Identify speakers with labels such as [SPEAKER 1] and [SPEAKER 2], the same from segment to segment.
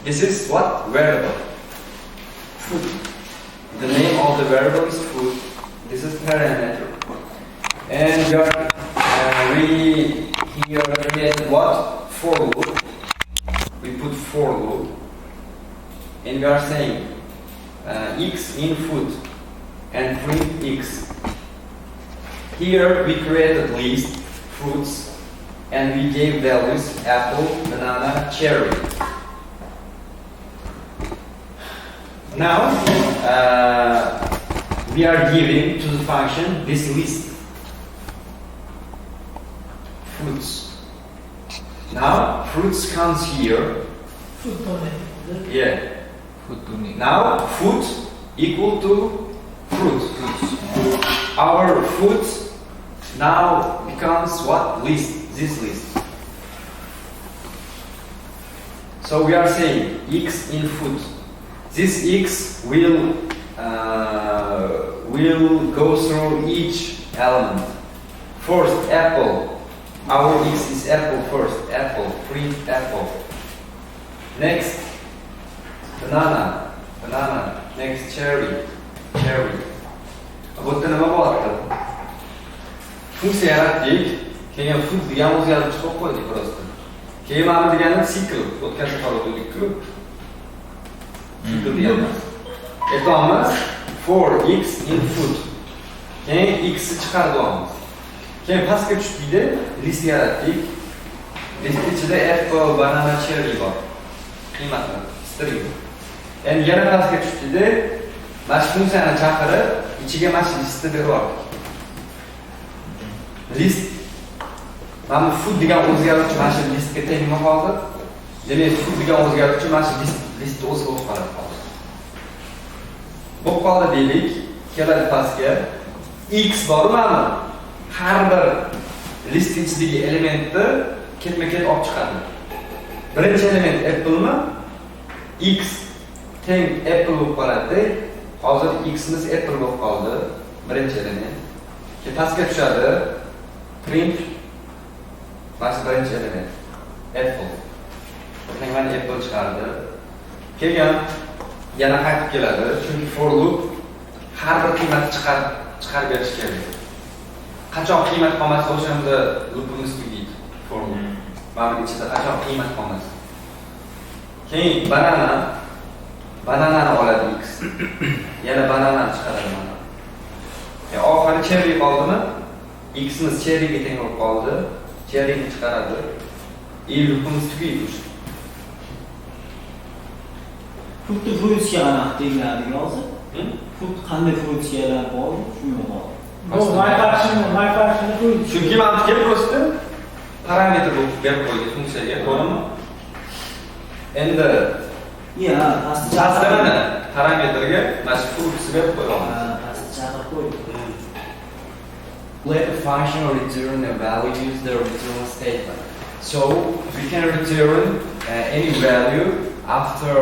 [SPEAKER 1] This is what? Variable. Food. The name of the variable is food. This is parameter. And we here created what? For loop. We put for loop. And we are saying x in food and print x. Here we created list fruits and we gave values apple, banana, cherry. Now we are giving to the function this list fruits. Now fruits comes here. Yeah. Now food equal to fruit. Our food now becomes what? List. This list. So we are saying x in food. This x will go through each element. First apple. Our x is apple first. Apple. Print apple. Next banana. Banana. Next cherry. Cherry. Вот nima bo'lyapti? Funksiya yaratdik. Keyin food degan o'zgarib chiqib qo'ydik просто. Keyin mana degani sikl o'tkazib qo'ydik-ku. Sikl degani. Aytamiz for x in food. Keyin x ni chiqardik. Keyin pastga tushdik-da, list yaratdik. List ichida apple, banana, cherry bor. Qiymatlar, string. Endi yana pastga tushdik-da, mana shu funksiyani chaqirib, ichiga mana shu listni berib list mana food degan o'zgaruvchi mana shu listga teng qoldi. Demak, food degan o'zgaruvchi mana shu listni o'zi bo'lib qoladi. Bo'lib qoldi deylik, keladi pastga x bormi? Har bir list ichidagi elementni ketma-ket olib chiqadi. Birinchi element apple-mi? X teng apple bo'lib qoladi. Hozir x imiz apple bo'lib qoldi. Birinchi element. Keyin pastga tushadi. Print mana birinchi element apple. Keyin mana apple chiqardi. Keyin yana qaytib keladi. Chunki for loop har bir qiymatni chiqarib berish kerak. Qachon qiymat qolmasa o'shanda loopimiz tugaydi. For loop. Mana ichida qachon qiymat qolmasa. Keyin bananani oladi x. Yana bananani chiqaradi mana. Oxiri cherry qoldimi? X imiz cherryga teng bo'lib qoldi. Cherryni chiqaradi. Loopimiz tugaydi.
[SPEAKER 2] Xuddi funksiyalar deyiladi hozir. Xuddi qanday funksiyalar bor, shunga bor.
[SPEAKER 3] Bu my function funksiya.
[SPEAKER 1] Chunki mantiqga просто parametr berib qo'ydik funksiyaga, to'g'rimi? Endi pastda parametrga mana shu funksiya berib qo'yamiz. Let a function return a value use the return statement. So we can return any value after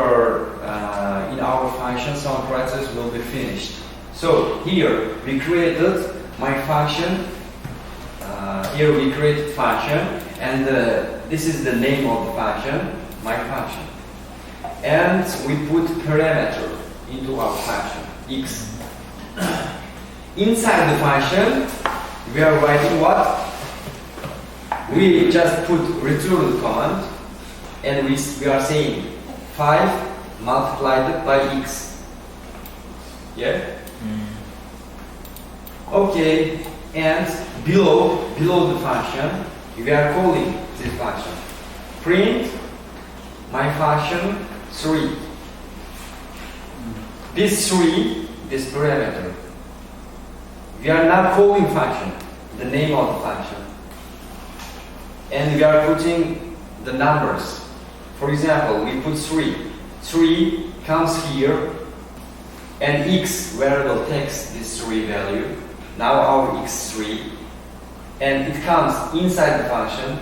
[SPEAKER 1] in our function some process will be finished. So here we created my function. Here we created function, and this is the name of the function, my function. And we put parameter into our function x. Inside the function, we are writing what? We just put return command, and we are saying 5 multiplied by x. Yeah. Okay. And below the function, we are calling this function. Print my function 3. This 3, this parameter. We are now calling function, the name of the function. And we are putting the numbers. For example, we put 3. 3 comes here, and x variable takes this 3 value. Now our x 3, and it comes inside the function.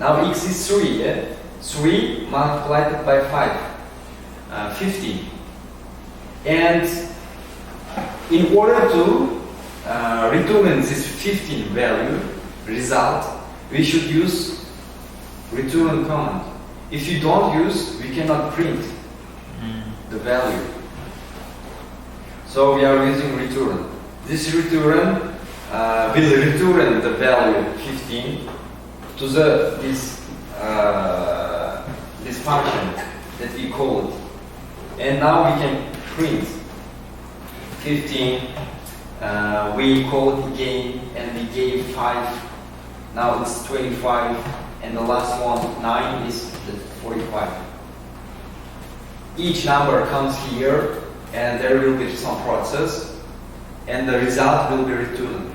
[SPEAKER 1] Now x is 3, yeah? 3 multiplied by 5, 15. And in order to return this 15 value result, we should use return command. If you don't use, we cannot print the value. So we are using return. This return will return the value 15 to this function that we called. And now we can print 15. We called again and we gave 5. Now it's 25, and the last one 9 is the 45. Each number comes here, and there will be some process, and the result will be returned.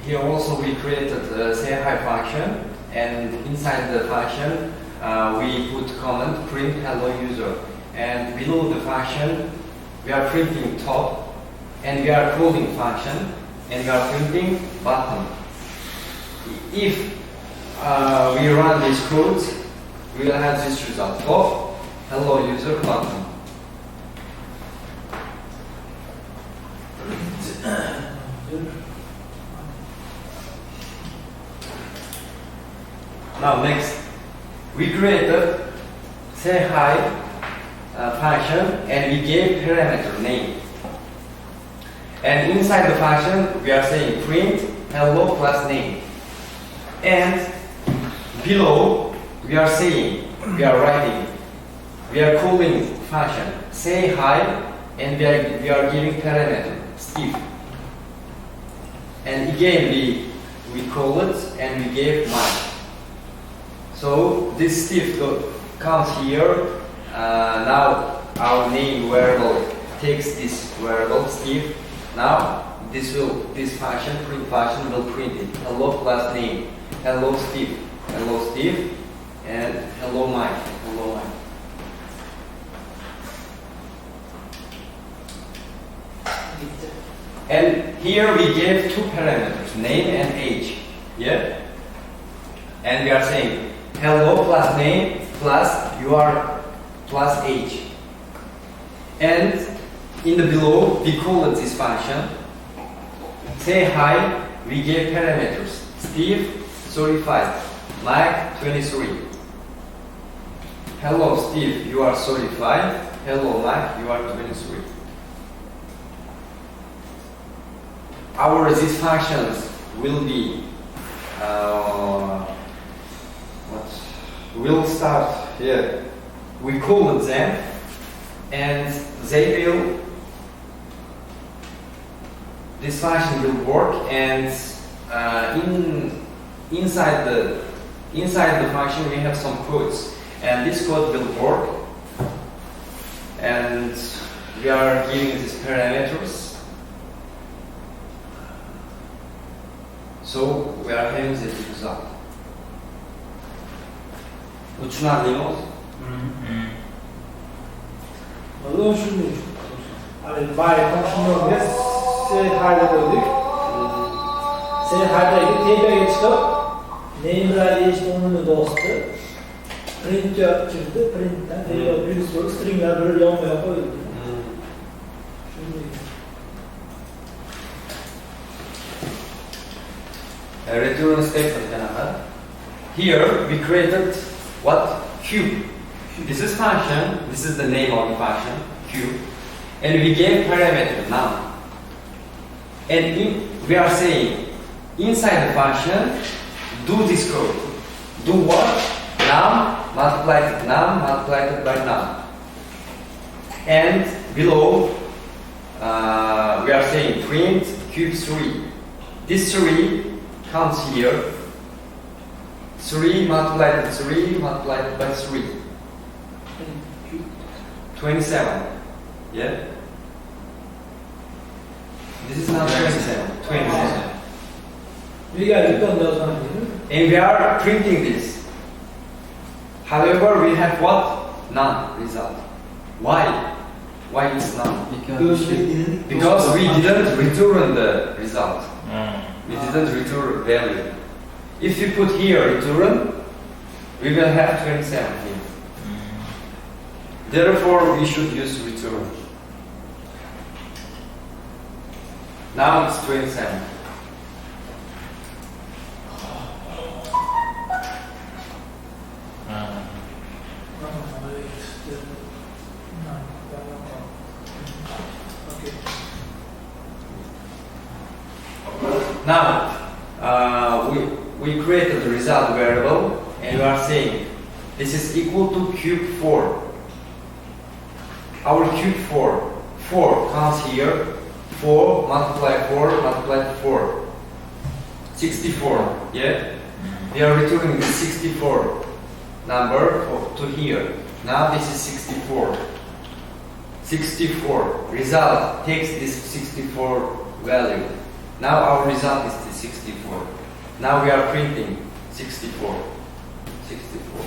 [SPEAKER 1] Here also we created a say hi function, and inside the function we put comment print hello user, and below the function we are printing top, and we are calling function, and we are printing button. If we run this code, we will have this result of hello user button. Now next, we created say hi function, and we gave parameter name. And inside the function, we are saying print hello plus name. And below, we are saying, we are writing, we are calling function say hi, and we are giving parameter Steve. And again, we call it, and we gave Mike. So this Steve comes here. Now our name variable takes this variable Steve. Now this function print function will print it hello plus name, hello Steve, and hello Mike, And here we gave two parameters, name and age. Yeah? And we are saying hello plus name plus your plus age. And in the below, we call it this function. Say hi, we gave parameters. Steve, 35. Mike, 23. Hello, Steve, you are 35. Hello, Mike, you are 23. These functions will be, we'll start here. We call them, and they will, this function will work, and inside the function we have some codes, and this code will work, and we are giving these parameters. So we are having the result. tushunarlimi o'zi?
[SPEAKER 3] O'zi shunday. Hali boya shunday say hi deb qo'ydik. Say hi dagi tepaga chiqib, name bilan eshituvni bosdi. Print kirdi, printdan virus bo'lib stringlar bir yonma qo'yildi.
[SPEAKER 1] A return statement. Here we created what? Cube. This is function. This is the name of the function, cube, and we gave parameter num. And we are saying inside the function, do this code. Do what? Num multiplied by num. And below we are saying print cube 3. This 3 comes here. 3 multiplied by 3. 27. Yeah? This is not 27. 27.
[SPEAKER 3] We got it on those ones.
[SPEAKER 1] And we are printing this. However, we have what? None result. Why? Why is none?
[SPEAKER 2] Because
[SPEAKER 1] we didn't return the result. We didn't return value. If you put here return, we will have 27 here. Therefore, we should use return. Now it's 27.
[SPEAKER 3] Okay.
[SPEAKER 1] Now, we created the result variable and we are saying this is equal to cube 4. Our cube 4. 4 comes here. 4 multiplied 4 multiplied 4. 64. Yeah? We are returning the 64 number to here. Now this is 64. 64. Result takes this 64 value. Now our result is the 64. Now we are printing 64. 64.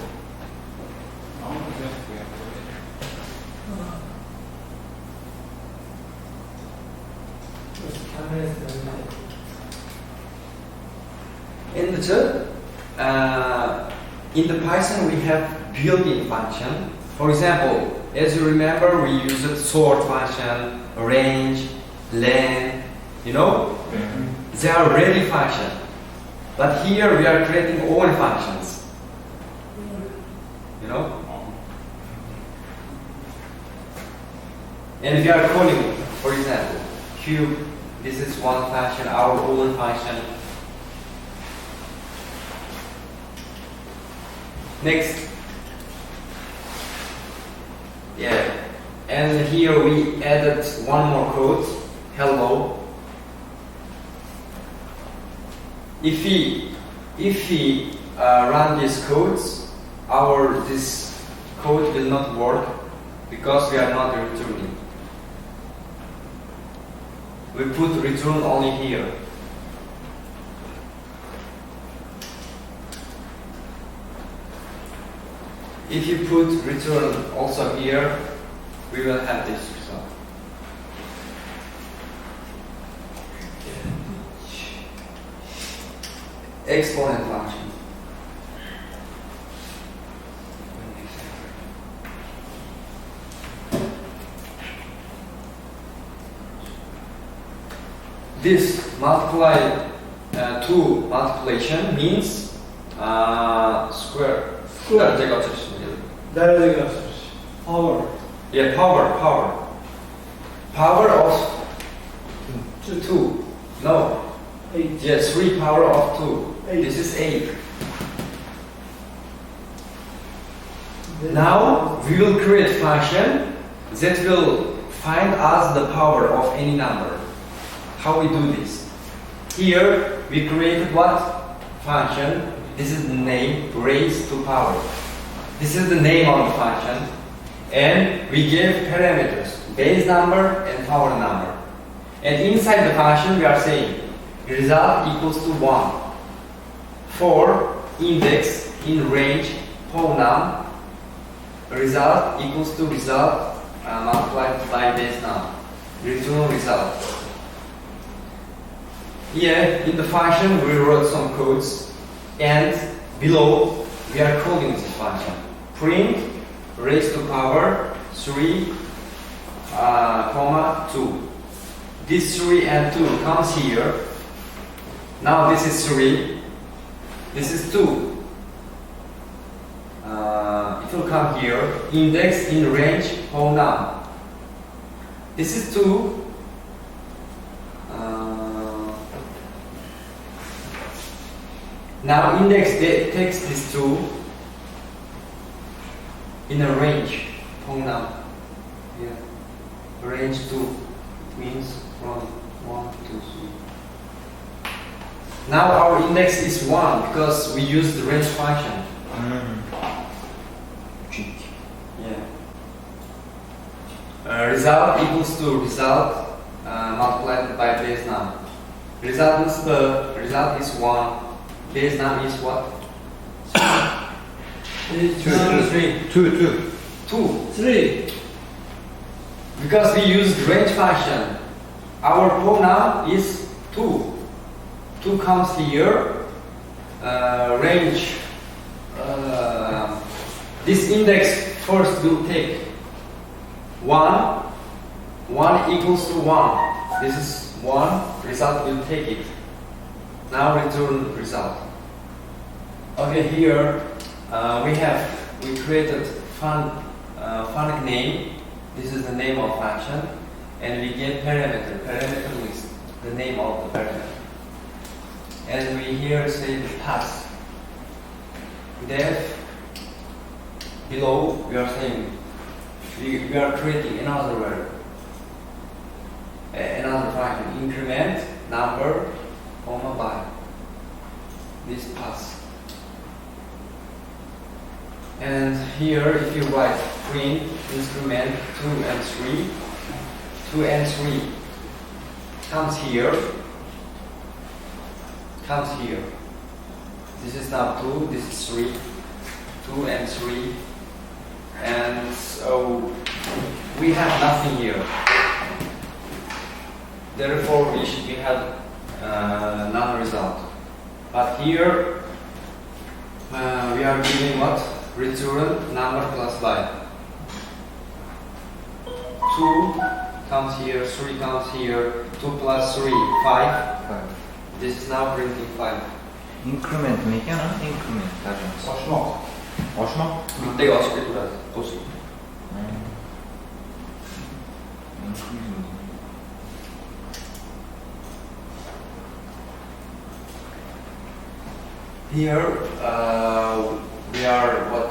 [SPEAKER 1] In the Python we have built-in function. For example, as you remember, we used sort function, range, len, you know? They are ready function. But here we are creating own functions. You know? And we are calling, for example, cube, this is one function, our own function. Next. Yeah. And here we added one more code, hello. If we run these codes, this code will not work because we are not returning. We put return only here. If you put return also here, we will have this result. Exponent function. This multiply 2 multiplication means square.
[SPEAKER 2] Power.
[SPEAKER 1] Yeah, power. Power of 2. No.
[SPEAKER 3] 8.
[SPEAKER 1] Yes, 3 power of 2.
[SPEAKER 3] 8.
[SPEAKER 1] This is 8. Now we will create function that will find us the power of any number. How we do this? Here we created what? Function. This is the name, raised to power. This is the name of the function. And we gave parameters, base number and power number. And inside the function we are saying result equals to 1. For index in range pownum, result equals to result multiplied by base num. Return result. Here in the function we wrote some codes, and below we are calling this function. Print raised to power 3, 2. This 3 and 2 comes here. Now this is 3. This is 2. It will come here. Index in range pownum. This is 2. Now index takes this 2 in a range pownum. Yeah. Range 2 means from 1 to 3. Now our index is 1 because we use the range function. Yeah. Result equals to result multiplied by base num. Result is 1. Base num is what? 2. Because we use range function. Our pownum is 2. 2 comes here. Range. This index first will take 1. 1 equals to 1. This is 1. Result will take it. Now return result. Okay, here we created func name. This is the name of function, and we get parameter list, the name of the parameter. And we here say the path. Def below we are saying we are creating another variable, another function, increment number, comma by this path. And here, if you write print increment 2 and 3, 2 and 3 comes here. This is now 2, this is 3, 2 and 3, and so we have nothing here. Therefore, we have non-result. But here we are giving what? Return number plus by. 2 comes here, 3 comes here, 2 plus 3, 5. This is now printing 5.
[SPEAKER 4] Increment mi ekan? Increment tarjimasi. Oshmoq.
[SPEAKER 1] Bittaga oshib ketaveradi, qo'shib. Here we are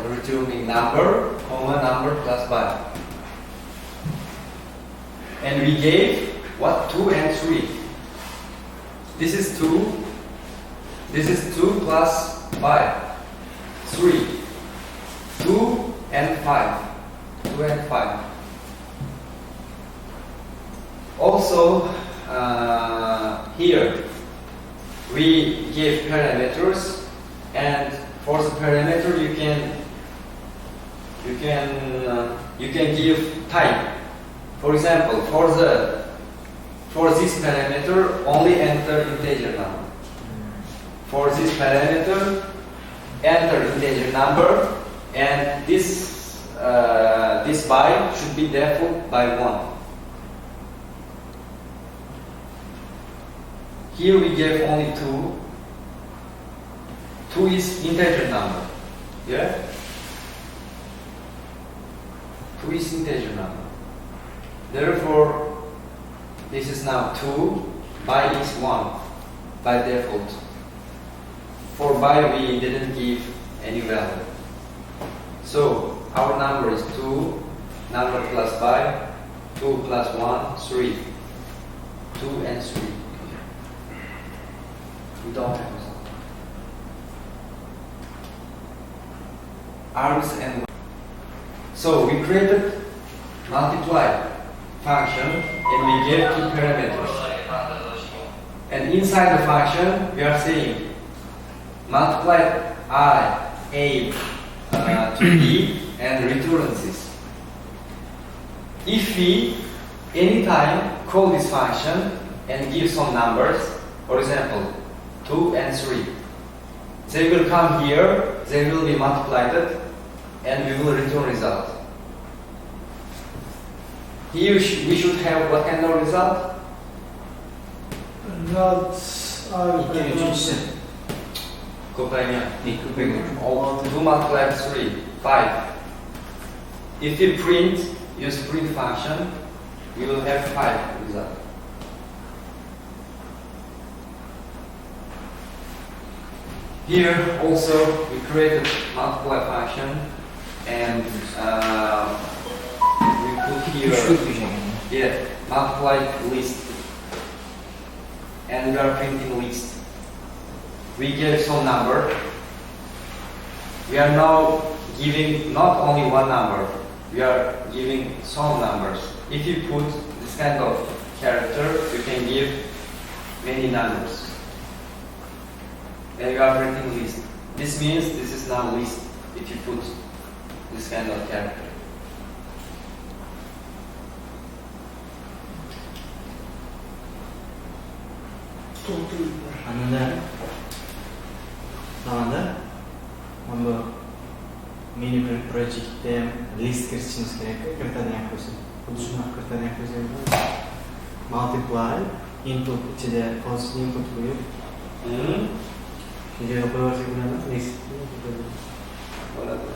[SPEAKER 1] returning number, comma number plus by. And we gave what? 2 and 3. This is 2. This is 2 plus 5. 3. 2 and 5. 2 and 5. Also, here we give parameters, and for the parameter you can give type. For example, for this parameter only enter integer number. For this parameter enter integer number, and this by should be default by 1. Here we gave only 2. 2 is integer number. Yeah? 2 is integer number. Therefore, this is now 2, by is 1 by default. For by we didn't give any value. So our number is 2, number plus by, 2 plus 1, 3. 2 and 3. We don't have result. Arms and so we created multiply function and we gave 2 parameters. And inside the function we are saying multiply I, A to B and return this. If we anytime call this function and give some numbers, for example 2 and 3, they will come here, they will be multiplied, and we will return result. Here we should have what kind of result? Kopanya. 2 multiplied 3, 5. If we print, use print function, we will have 5 result. Here also we created multiply function, and we put here multiply list, and we are printing list. We gave some number. We are now giving not only one number, we are giving some numbers. If you put this kind of character, you can give many numbers. Then you are printing list. This means this is now list if you put this kind of character.
[SPEAKER 4] Mini proyektda list kiritishimiz kerak. Kiritadigan bo'lsak, xuddi shunaqa kiritadigan bo'lsak, multiply input ichida false input qo'yib, shunga qo'yaversak bo'ladi. List bo'ladi.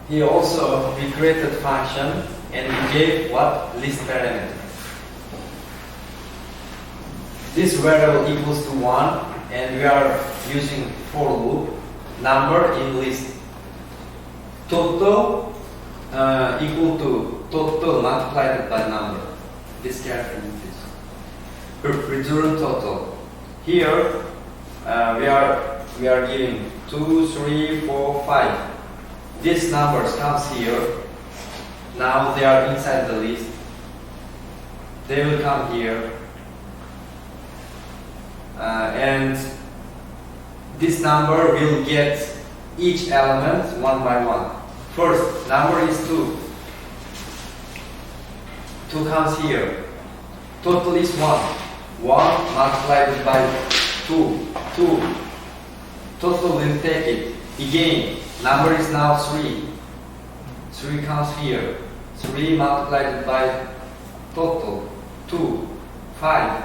[SPEAKER 1] he also we created function and we gave what list parameter. This variable equals to 1 and we are using for loop number in list. Total equal to total multiplied by number. This character is this. Return total. Here we are giving 2, 3, 4, 5. These numbers comes here. Now they are inside the list. They will come here. And this number will get each element one by one. First, number is 2. 2 comes here. Total is 1. 1 multiplied by 2. 2. Total will take it. Again, number is now 3. 3 comes here. 3 multiplied by total 2. 5.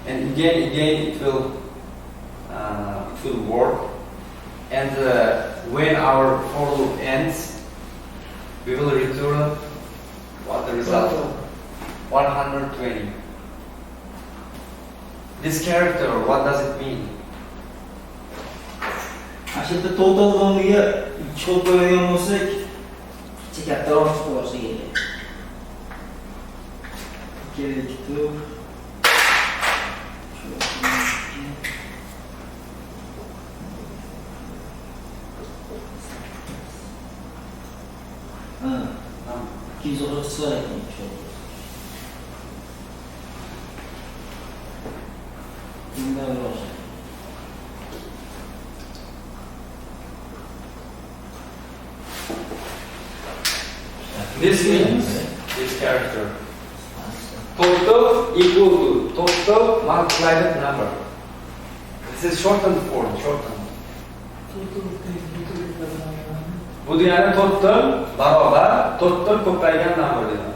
[SPEAKER 1] And again it will work. And when our for loop ends, we will return what the result? 120. This character, what does it mean?
[SPEAKER 2] Aslında totallamaya çok koygan bo'lsak, chekatroq bo'lsa kerak. Kerak.
[SPEAKER 1] This means this character total equal to total multiplied number. This is shortened form. Bu degani total barobar total ko'paygan number degani.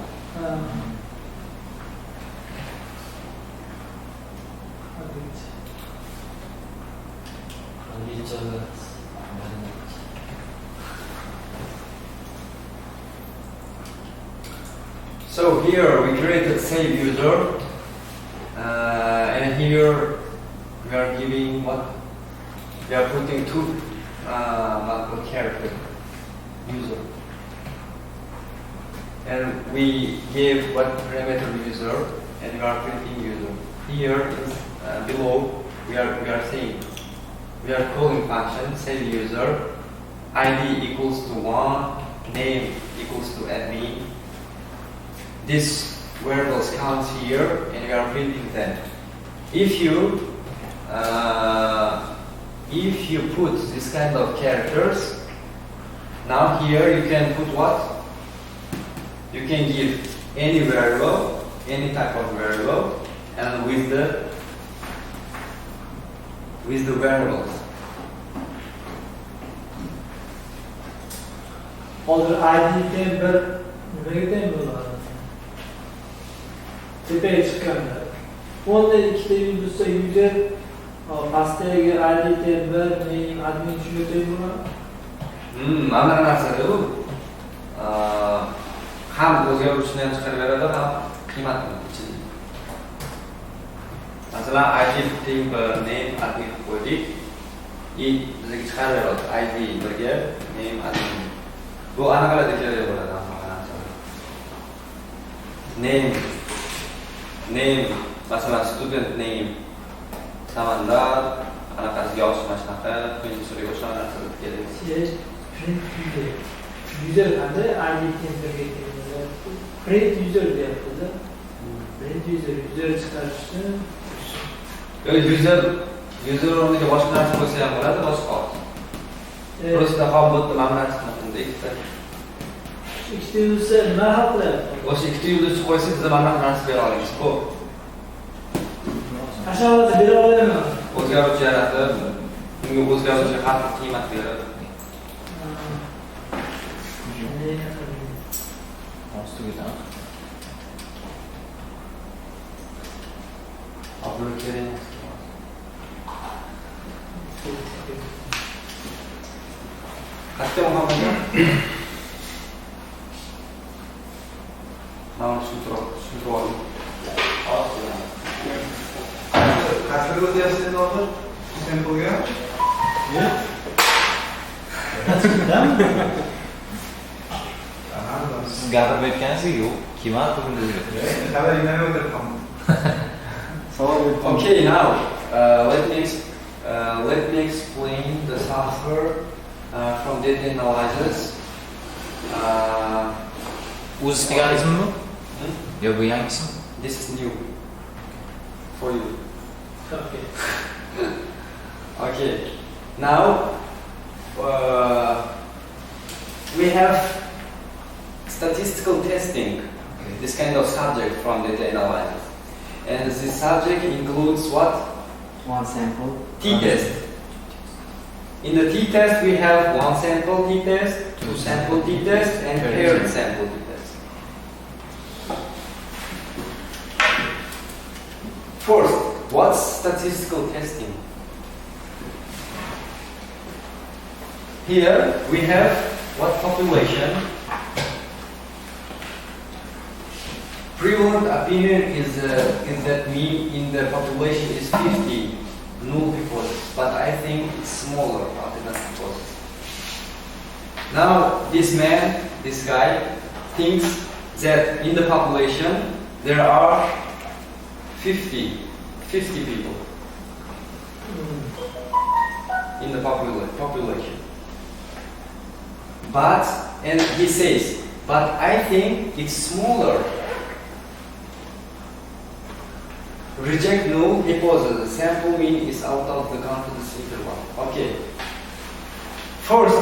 [SPEAKER 1] So here we created save user, and here we are giving what? We are putting two multiple character user, and we gave what parameter user, and we are printing user. Here is below we are saying we are calling function save user, ID equals to 1, name equals to admin. These variables comes here and we are printing them. If you put this kind of characters, now here you can put what? You can give any variable, any type of variable, and with the variables.
[SPEAKER 3] Hozir ID'den bir nimaga bo'ladi? Tepaga chiqqanda. Onda ikkita yulduzsa user, pastdagi ID'den bir name admin shunga teng bo'ladi.
[SPEAKER 1] Mana narsada bu ham o'zgaruvchini ham chiqarib beradi, ham qiymatni ichida. Masalan, ID teng bir name admin qo'ydik. Bizga chiqarib beradi ID birga name admin. Bu anaqalarda kerak bo'ladi hamma narsa. Name, masalan student name, Samandar, anaqasi yosh mashnaqa, kunji suriga o'xshagan narsalar kerak.
[SPEAKER 3] User qanday ID temperga keladi? Print user deyapti-da. Print user chiqarishni. User o'rniga boshqa narsa qo'ysa ham bo'ladi, boshqa. Просто hobotda mana narsani ikkita. Ikkita yulduzsa nima hal qiladi?
[SPEAKER 1] O'sha ikkita yulduz qo'ysangiz siz mana narsa bera olasiz. Bu
[SPEAKER 3] qachongacha bera olaman?
[SPEAKER 1] o'zgaruvchi yaratib, unga o'zgaruvchi har xil qiymat beradi. Abdul Kerim. Hatta Muhammed'e Now control.
[SPEAKER 5] Qaysi o'tyapsiz hozir? Sample'ga?
[SPEAKER 6] Siz gapirib aytgansiz yo'q. Kim aqlim dedi.
[SPEAKER 5] Hali indamay o'tiribman.
[SPEAKER 1] Okay, now let me explain the software from data analysis.
[SPEAKER 6] O'zi deganingizmi? Yo bu yangisimi?
[SPEAKER 1] This is new for you.
[SPEAKER 3] Okay.
[SPEAKER 1] Okay, now we have statistical testing, this kind of subject from data analysis. And this subject includes what?
[SPEAKER 4] One sample.
[SPEAKER 1] T-test. In the t-test we have one sample t-test, two sample t-test, and paired sample t-test. First, what's statistical testing? Here we have what population. Prevalent opinion is that mean in the population is 50 null hypothesis, but I think it's smaller alternate hypothesis. Now this guy thinks that in the population there are 50 people in the population. And he says, but I think it's smaller. Reject null hypothesis. Sample mean is out of the confidence interval. Okay. First,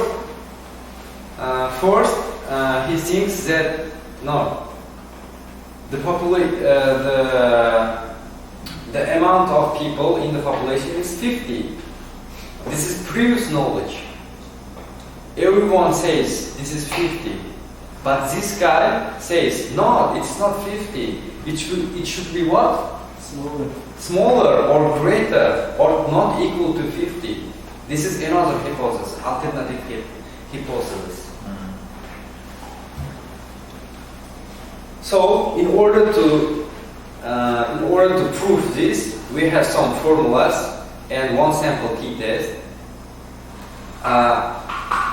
[SPEAKER 1] he thinks that no, the amount of people in the population is 50. This is previous knowledge. Everyone says this is 50, but this guy says no, it's not 50. It should be what? Smaller or greater or not equal to 50. This is another hypothesis, alternative hypothesis. So in order to prove this, we have some formulas and one sample t-test.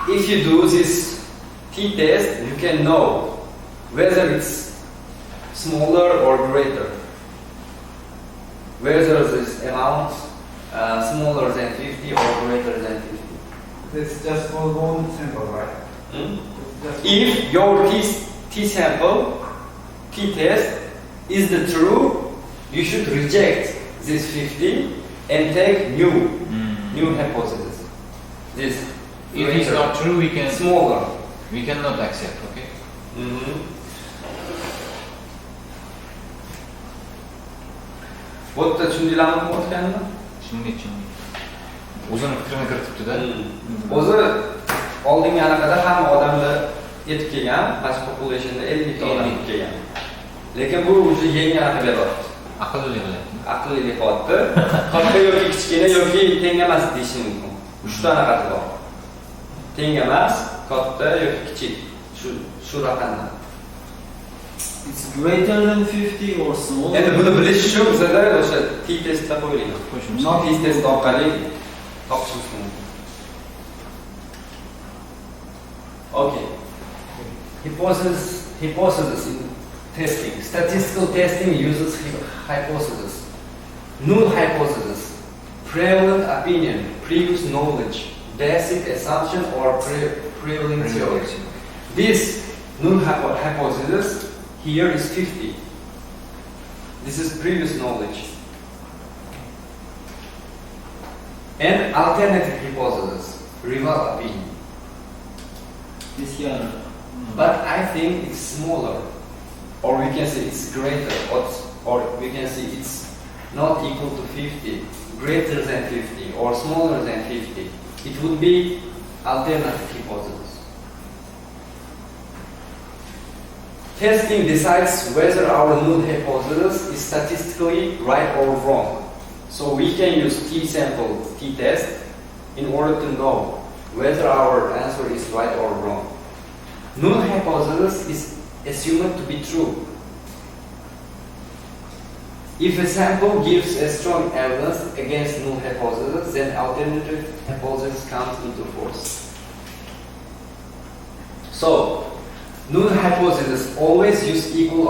[SPEAKER 1] If you do this t-test, you can know whether it's smaller or greater. Whether this amount smaller than 50 or greater than 50.
[SPEAKER 5] It's just for one sample, right?
[SPEAKER 1] If your t-sample, t-test is the true, you should reject this 50 and take new hypothesis. This
[SPEAKER 6] If it's not true, we cannot accept, okay?
[SPEAKER 1] Bo'tda tushundinglarmi o'tganini?
[SPEAKER 6] Tushundik. O'zini fikrini kiritibdi-da.
[SPEAKER 1] O'zi oldingi anaqada hamma odamlar yetib kelgan, past populationda 50 ta odam yetib kelgan. Lekin bu o'zi yangi anaqa beryapti.
[SPEAKER 6] Aqlli qilyapti.
[SPEAKER 1] Aqlli qilyapti. Katta yoki kichkina yoki teng emas deyish mumkin. 3 ta anaqa bor. Teng emas, katta yoki kichik. Shu raqamlar.
[SPEAKER 2] It's greater than 50 or smaller.
[SPEAKER 1] Endi buni bilish uchun bizada o'sha t-testda qo'yilgan.
[SPEAKER 2] Not
[SPEAKER 1] t-test orqali topishimiz mumkin. Okay. Hypothesis in testing. Statistical testing uses hypothesis. Null hypothesis. Prevalent opinion, previous knowledge, basic assumption or prevailing theory. This null hypothesis here is 50. This is previous knowledge. And alternative hypothesis, rival opinion.
[SPEAKER 2] This here.
[SPEAKER 1] But I think it's smaller, or we can say it's greater, or we can say it's not equal to 50, greater than 50, or smaller than 50. It would be alternative hypothesis. Testing decides whether our null hypothesis is statistically right or wrong. So we can use t-sample, t-test in order to know whether our answer is right or wrong. Null hypothesis is assumed to be true. If a sample gives a strong evidence against null hypothesis, then alternative hypothesis comes into force. So, null hypothesis always use equal